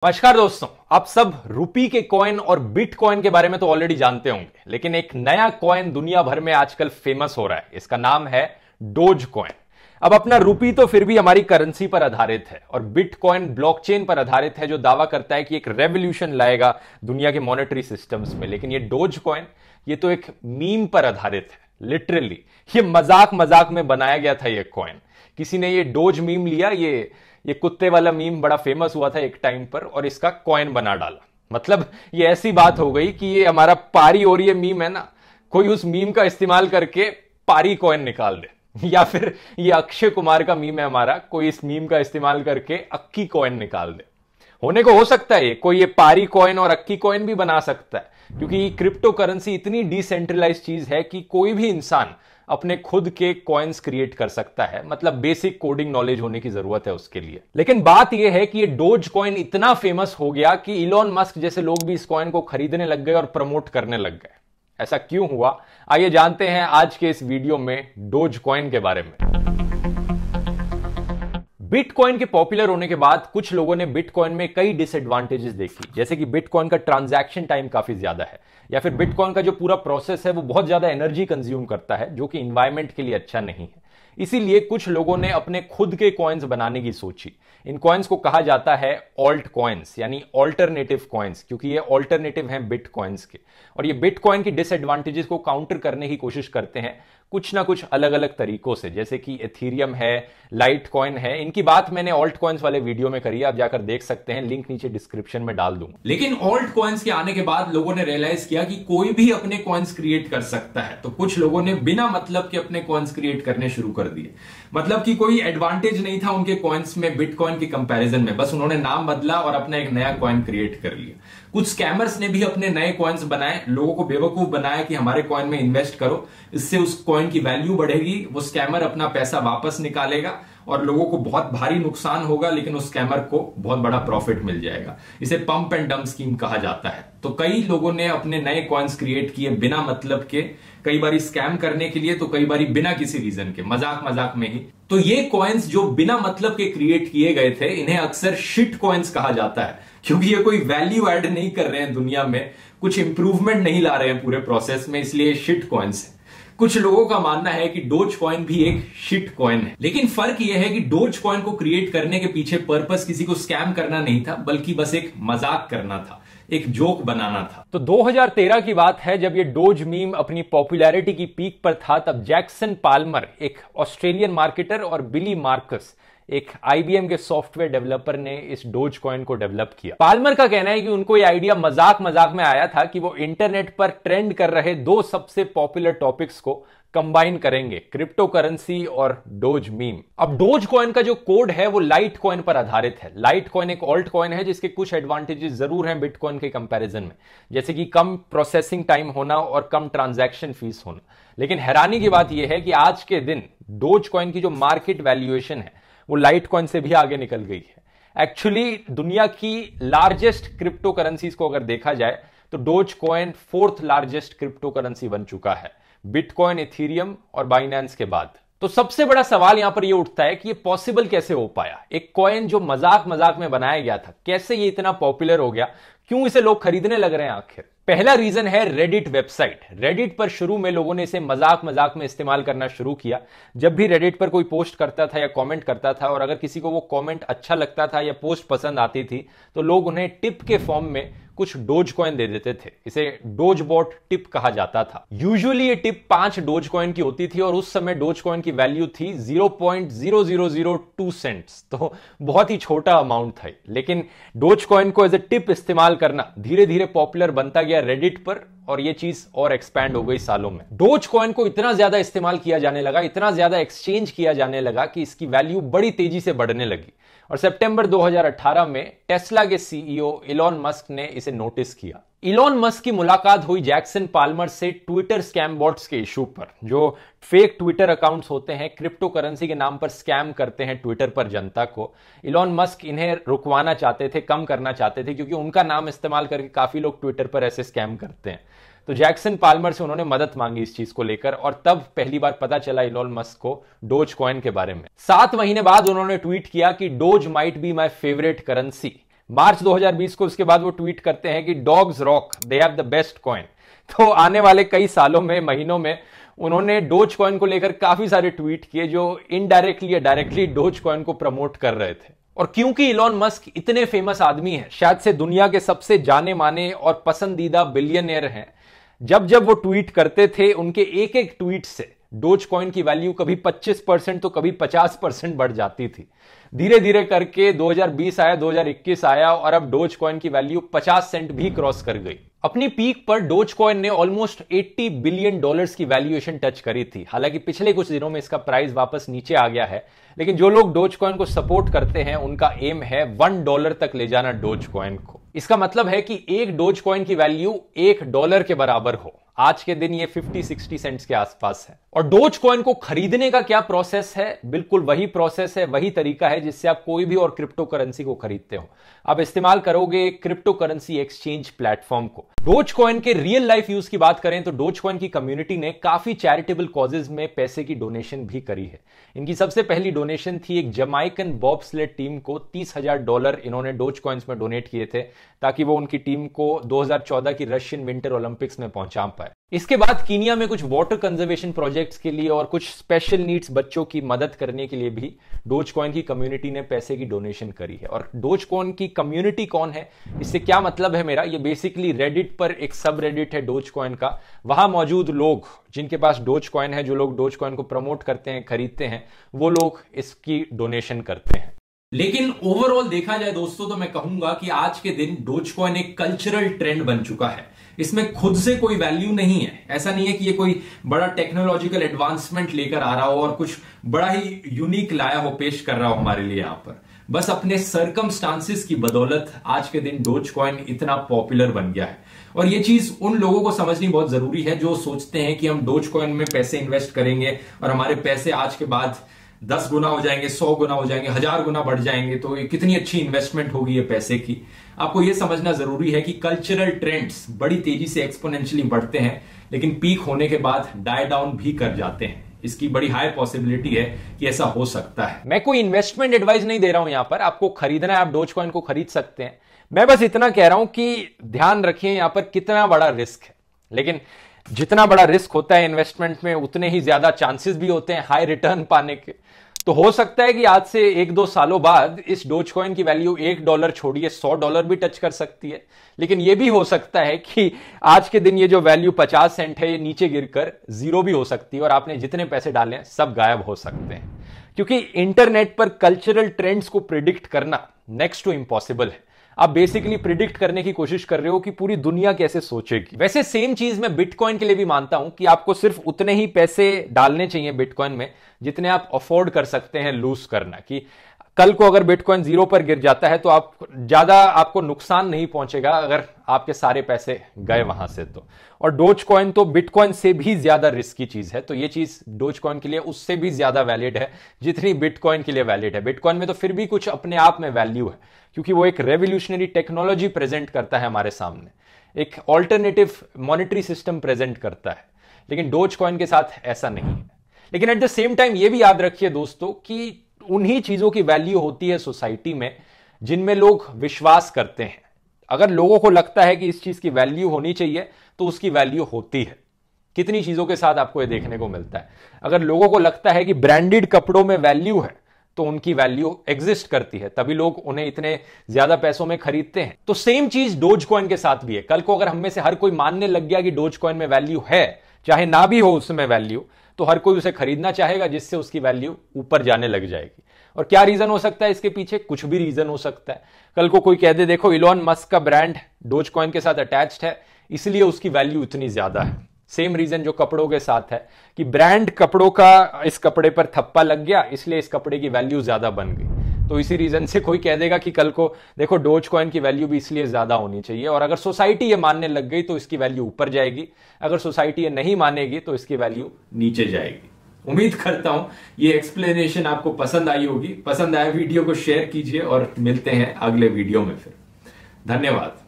नमस्कार दोस्तों, आप सब रुपी के कॉइन और बिटकॉइन के बारे में तो ऑलरेडी जानते होंगे, लेकिन एक नया कॉइन दुनिया भर में आजकल फेमस हो रहा है। इसका नाम है डोज कॉइन। अब अपना रुपी तो फिर भी हमारी करेंसी पर आधारित है और बिटकॉइन ब्लॉकचेन पर आधारित है, जो दावा करता है कि एक रेवोल्यूशन लाएगा दुनिया के मॉनेटरी सिस्टम्स में। लेकिन ये डोज कॉइन, ये तो एक मीम पर आधारित है। लिटरली ये मजाक मजाक में बनाया गया था ये कॉइन। किसी ने ये डोज मीम लिया, ये कुत्ते वाला मीम बड़ा फेमस हुआ था एक टाइम पर, और इसका कॉइन बना डाला। मतलब ये ऐसी बात हो गई कि ये हमारा पारी और ये मीम है ना, कोई उस मीम का इस्तेमाल करके पारी कॉइन निकाल दे, या फिर ये अक्षय कुमार का मीम है हमारा, कोई इस मीम का इस्तेमाल करके अक्की कॉइन निकाल दे। होने को हो सकता है कोई ये पारी कॉइन और अक्की कॉइन भी बना सकता है, क्योंकि क्रिप्टो करेंसी इतनी डिसेंट्रलाइज चीज है कि कोई भी इंसान अपने खुद के कॉइन्स क्रिएट कर सकता है। मतलब बेसिक कोडिंग नॉलेज होने की जरूरत है उसके लिए। लेकिन बात यह है कि ये डोज कॉइन इतना फेमस हो गया कि इलॉन मस्क जैसे लोग भी इस कॉइन को खरीदने लग गए और प्रमोट करने लग गए। ऐसा क्यों हुआ, आइए जानते हैं आज के इस वीडियो में डोज कॉइन के बारे में। बिटकॉइन के पॉपुलर होने के बाद कुछ लोगों ने बिटकॉइन में कई डिसएडवांटेजेस देखी, जैसे कि बिटकॉइन का ट्रांजैक्शन टाइम काफी ज्यादा है, या फिर बिटकॉइन का जो पूरा प्रोसेस है वो बहुत ज्यादा एनर्जी कंज्यूम करता है, जो कि एनवायरनमेंट के लिए अच्छा नहीं है। इसीलिए कुछ लोगों ने अपने खुद के कॉइन्स बनाने की सोची। इन कॉइन्स को कहा जाता है ऑल्ट कॉइन्स, यानी ऑल्टरनेटिव कॉइन्स, क्योंकि ये ऑल्टरनेटिव हैं बिटकॉइन्स के। और ये बिटकॉइन की डिसएडवांटेजेस को काउंटर करने की कोशिश करते हैं कुछ ना कुछ अलग अलग तरीकों से, जैसे कि एथीरियम है, लाइट कॉइन है। इनकी बात मैंने ऑल्ट कॉइन्स वाले वीडियो में करी है, आप जाकर देख सकते हैं, लिंक नीचे डिस्क्रिप्शन में डाल दूंगा। लेकिन ऑल्ट कॉइन्स के आने के बाद लोगों ने रियलाइज किया कि कोई भी अपने कॉइन्स क्रिएट कर सकता है, तो कुछ लोगों ने बिना मतलब के अपने कॉइन्स क्रिएट करने शुरू कर दिए। मतलब कि कोई एडवांटेज नहीं था उनके कॉइन्स में बिटकॉइन के कंपैरिजन में, बस उन्होंने नाम बदला और अपना एक नया कॉइन क्रिएट कर लिया। कुछ स्कैमर्स ने भी अपने नए कॉइन्स बनाए, लोगों को बेवकूफ बनाया कि हमारे कॉइन में इन्वेस्ट करो, इससे उस कॉइन की वैल्यू बढ़ेगी, वो स्कैमर अपना पैसा वापस निकालेगा और लोगों को बहुत भारी नुकसान होगा, लेकिन उस स्कैमर को बहुत बड़ा प्रॉफिट मिल जाएगा। इसे पंप एंड डंप स्कीम कहा जाता है। तो कई लोगों ने अपने नए कॉइन्स क्रिएट किए बिना मतलब के, कई बारी स्कैम करने के लिए, तो कई बारी बिना किसी रीजन के, मजाक मजाक में ही। तो ये कॉइन्स जो बिना मतलब के क्रिएट किए गए थे, इन्हें अक्सर शिट कॉइन्स कहा जाता है, क्योंकि ये कोई वैल्यू ऐड नहीं कर रहे हैं दुनिया में, कुछ इंप्रूवमेंट नहीं ला रहे हैं पूरे प्रोसेस में, इसलिए शिट कॉइन्स है। कुछ लोगों का मानना है कि डोज कॉइन भी एक शिट कॉइन है। लेकिन फर्क यह है कि डोज कॉइन को क्रिएट करने के पीछे पर्पस किसी को स्कैम करना नहीं था, बल्कि बस एक मजाक करना था, एक जोक बनाना था। तो 2013 की बात है, जब ये डोज मीम अपनी पॉपुलैरिटी की पीक पर था, तब जैक्सन पाल्मर, एक ऑस्ट्रेलियन मार्केटर, और बिली मार्कस, एक आईबीएम के सॉफ्टवेयर डेवलपर, ने इस डोज कॉइन को डेवलप किया। पाल्मर का कहना है कि उनको ये आइडिया मजाक मजाक में आया था कि वो इंटरनेट पर ट्रेंड कर रहे दो सबसे पॉपुलर टॉपिक्स को कंबाइन करेंगे, क्रिप्टो करेंसी और डोज मीम। अब डोज कॉइन का जो कोड है वो लाइट कॉइन पर आधारित है। लाइट कॉइन एक ऑल्ट कॉइन है जिसके कुछ एडवांटेजेस जरूर हैं बिटकॉइन के कंपैरिजन में, जैसे कि कम प्रोसेसिंग टाइम होना और कम ट्रांजैक्शन फीस होना। लेकिन हैरानी की बात यह है कि आज के दिन डोज कॉइन की जो मार्केट वैल्यूएशन है वो लाइट कॉइन से भी आगे निकल गई है। एक्चुअली दुनिया की लार्जेस्ट क्रिप्टो करेंसीज को अगर देखा जाए तो dose coin fourth largest crypto currency बन चुका है, बिटकॉइन, इथीरियम और बाइनेंस के बाद। तो सबसे बड़ा सवाल यहां पर यह उठता है कि ये पॉसिबल कैसे हो पाया। एक कॉइन जो मजाक मजाक में बनाया गया था, कैसे ये इतना पॉपुलर हो गया, क्यों इसे लोग खरीदने लग रहे हैं आखिर। पहला रीजन है रेडिट वेबसाइट। रेडिट पर शुरू में लोगों ने इसे मजाक मजाक में इस्तेमाल करना शुरू किया। जब भी रेडिट पर कोई पोस्ट करता था या कमेंट करता था, और अगर किसी को वो कमेंट अच्छा लगता था या पोस्ट पसंद आती थी, तो लोग उन्हें टिप के फॉर्म में कुछ डोज कॉइन दे देते थे। इसे डोज बॉट टिप कहा जाता था। यूजुअली ये टिप 5 डोज कॉइन की होती थी, और उस समय डोज कॉइन की वैल्यू थी 0.0002 सेंट्स, तो बहुत ही छोटा अमाउंट था। लेकिन डोज कॉइन को एज ए टिप इस्तेमाल करना धीरे धीरे पॉपुलर बनता गया रेडिट पर, और ये चीज और एक्सपैंड हो गई सालों में। डोज कॉइन को इतना ज्यादा इस्तेमाल किया जाने लगा, इतना ज्यादा एक्सचेंज किया जाने लगा कि इसकी वैल्यू बड़ी तेजी से बढ़ने लगी। और सितंबर 2018 में टेस्ला के सीईओ इलॉन मस्क ने इसे नोटिस किया। इलॉन मस्क की मुलाकात हुई जैक्सन पाल्मर से ट्विटर स्कैम बॉट्स के इशू पर, जो फेक ट्विटर अकाउंट्स होते हैं, क्रिप्टो करेंसी के नाम पर स्कैम करते हैं ट्विटर पर जनता को। इलॉन मस्क इन्हें रुकवाना चाहते थे, कम करना चाहते थे, क्योंकि उनका नाम इस्तेमाल करके काफी लोग ट्विटर पर ऐसे स्कैम करते हैं। तो जैक्सन पाल्मर से उन्होंने मदद मांगी इस चीज को लेकर, और तब पहली बार पता चला इलॉन मस्क को डोज कॉइन के बारे में। 7 महीने बाद उन्होंने ट्वीट किया कि doge might be my favourite currency, March 2020 को उसके बाद वो ट्वीट करते हैं कि dogs rock, they have the best coin. तो आने वाले कई सालों में, महीनों में उन्होंने डोज कॉइन को लेकर काफी सारे ट्वीट किए जो इनडायरेक्टली या डायरेक्टली डोज कॉइन को प्रमोट कर रहे थे। और क्योंकि इलॉन मस्क इतने फेमस आदमी हैं, शायद से दुनिया के सबसे जाने माने और पसंदीदा बिलियनियर हैं, जब जब वो ट्वीट करते थे उनके एक एक ट्वीट से डोज कॉइन की वैल्यू कभी 25% तो कभी 50% बढ़ जाती थी। धीरे धीरे करके 2020 आया, 2021 आया और अब डोज कॉइन की वैल्यू 50 सेंट भी क्रॉस कर गई। अपनी पीक पर डोज कॉइन ने ऑलमोस्ट $80 बिलियन की वैल्यूएशन टच करी थी। हालांकि पिछले कुछ दिनों में इसका प्राइस वापस नीचे आ गया है, लेकिन जो लोग डोज कॉइन को सपोर्ट करते हैं उनका एम है $1 तक ले जाना डोज कॉइन को। इसका मतलब है कि एक डोज कॉइन की वैल्यू $1 के बराबर हो। आज के दिन ये 50-60 सेंट्स के आसपास है। और डोज कॉइन को खरीदने का क्या प्रोसेस है? बिल्कुल वही प्रोसेस है, वही तरीका है जिससे आप कोई भी और क्रिप्टो करेंसी को खरीदते हो। आप इस्तेमाल करोगे क्रिप्टो करेंसी एक्सचेंज प्लेटफॉर्म को। डोज कॉइन के रियल लाइफ यूज की बात करें तो डोज कॉइन की कम्युनिटी ने काफी चैरिटेबल कॉजेज में पैसे की डोनेशन भी करी है। इनकी सबसे पहली डोनेशन थी एक जमाइकन बॉब्स्लेड टीम को $30,000 इन्होंने डोज कॉइन्स में डोनेट किए थे, ताकि वो उनकी टीम को 2014 की रशियन विंटर ओलंपिक्स में पहुंचा पाए। इसके बाद कीनिया में कुछ वाटर कंजर्वेशन प्रोजेक्ट्स के लिए और कुछ स्पेशल नीड्स बच्चों की मदद करने के लिए भी डोज कॉइन की कम्युनिटी ने पैसे की डोनेशन करी है। और डोज कॉइन की कम्युनिटी कौन है, इससे क्या मतलब है मेरा? ये बेसिकली रेडिट पर एक सब रेडिट है डोज कॉइन का। वहां मौजूद लोग जिनके पास डोज कॉइन है, जो लोग डोज कॉइन को प्रमोट करते हैं, खरीदते हैं, वो लोग इसकी डोनेशन करते हैं। लेकिन ओवरऑल देखा जाए दोस्तों तो मैं कहूंगा कि आज के दिन डोज कॉइन एक कल्चरल ट्रेंड बन चुका है। इसमें खुद से कोई वैल्यू नहीं है। ऐसा नहीं है कि ये कोई बड़ा टेक्नोलॉजिकल एडवांसमेंट लेकर आ रहा हो और कुछ बड़ा ही यूनिक लाया हो, पेश कर रहा हो हमारे लिए यहां पर। बस अपने सरकमस्टांसिस की बदौलत आज के दिन डोज कॉइन इतना पॉपुलर बन गया है। और ये चीज उन लोगों को समझनी बहुत जरूरी है जो सोचते हैं कि हम डोज कॉइन में पैसे इन्वेस्ट करेंगे और हमारे पैसे आज के बाद 10 गुना हो जाएंगे, 100 गुना हो जाएंगे, 1000 गुना बढ़ जाएंगे, तो ये कितनी अच्छी इन्वेस्टमेंट होगी ये पैसे की। आपको ये समझना जरूरी है कि कल्चरल ट्रेंड्स बड़ी तेजी से एक्सपोनेंशियली बढ़ते हैं, लेकिन पीक होने के बाद डाई डाउन भी कर जाते हैं। इसकी बड़ी हाई पॉसिबिलिटी है कि ऐसा हो सकता है। मैं कोई इन्वेस्टमेंट एडवाइस नहीं दे रहा हूं यहां पर। आपको खरीदना है, आप डोज कॉइन को खरीद सकते हैं। मैं बस इतना कह रहा हूं कि ध्यान रखिए यहां पर कितना बड़ा रिस्क है। लेकिन जितना बड़ा रिस्क होता है इन्वेस्टमेंट में, उतने ही ज्यादा चांसेस भी होते हैं हाई रिटर्न पाने के। तो हो सकता है कि आज से 1-2 सालों बाद इस डोज कॉइन की वैल्यू $1 छोड़िए $100 भी टच कर सकती है। लेकिन यह भी हो सकता है कि आज के दिन ये जो वैल्यू 50 सेंट है, ये नीचे गिरकर 0 भी हो सकती है और आपने जितने पैसे डाले हैं सब गायब हो सकते हैं। क्योंकि इंटरनेट पर कल्चरल ट्रेंड्स को प्रिडिक्ट करना नेक्स्ट टू इम्पॉसिबल है। आप बेसिकली प्रिडिक्ट करने की कोशिश कर रहे हो कि पूरी दुनिया कैसे सोचेगी। वैसे सेम चीज मैं बिटकॉइन के लिए भी मानता हूं कि आपको सिर्फ उतने ही पैसे डालने चाहिए बिटकॉइन में जितने आप अफोर्ड कर सकते हैं लूज करना। कि कल को अगर बिटकॉइन 0 पर गिर जाता है तो आपको नुकसान नहीं पहुंचेगा अगर आपके सारे पैसे गए वहां से तो। और डोज कॉइन तो बिटकॉइन से भी ज्यादा रिस्की चीज है, तो ये चीज डोज कॉइन के लिए उससे भी ज्यादा वैलिड है जितनी बिटकॉइन के लिए वैलिड है। बिटकॉइन में तो फिर भी कुछ अपने आप में वैल्यू है, क्योंकि वो एक रेवोल्यूशनरी टेक्नोलॉजी प्रेजेंट करता है हमारे सामने, एक ऑल्टरनेटिव मॉनेटरी सिस्टम प्रेजेंट करता है। लेकिन डोज कॉइन के साथ ऐसा नहीं है। लेकिन एट द सेम टाइम ये भी याद रखिए दोस्तों कि उन्हीं चीजों की वैल्यू होती है सोसाइटी में जिनमें लोग विश्वास करते हैं। अगर लोगों को लगता है कि इस चीज की वैल्यू होनी चाहिए तो उसकी वैल्यू होती है। कितनी चीजों के साथ आपको यह देखने को मिलता है। अगर लोगों को लगता है कि ब्रांडेड कपड़ों में वैल्यू है तो उनकी वैल्यू एग्जिस्ट करती है, तभी लोग उन्हें इतने ज्यादा पैसों में खरीदते हैं। तो सेम चीज डोज कॉइन के साथ भी है। कल को अगर हम में से हर कोई मानने लग गया कि डोज कॉइन में वैल्यू है, चाहे ना भी हो उसमें वैल्यू, तो हर कोई उसे खरीदना चाहेगा, जिससे उसकी वैल्यू ऊपर जाने लग जाएगी। और क्या रीजन हो सकता है इसके पीछे? कुछ भी रीजन हो सकता है। कल को कोई कह दे देखो इलॉन मस्क का ब्रांड डोज कॉइन के साथ अटैच्ड है, इसलिए उसकी वैल्यू इतनी ज्यादा है। सेम रीजन जो कपड़ों के साथ है कि ब्रांड कपड़ों का इस कपड़े पर थप्पा लग गया, इसलिए इस कपड़े की वैल्यू ज्यादा बन गई। तो इसी रीजन से कोई कह देगा कि कल को देखो डोज कॉइन की वैल्यू भी इसलिए ज्यादा होनी चाहिए। और अगर सोसाइटी ये मानने लग गई तो इसकी वैल्यू ऊपर जाएगी, अगर सोसाइटी ये नहीं मानेगी तो इसकी वैल्यू नीचे जाएगी। उम्मीद करता हूं ये एक्सप्लेनेशन आपको पसंद आई होगी। पसंद आया वीडियो को शेयर कीजिए और मिलते हैं अगले वीडियो में फिर। धन्यवाद।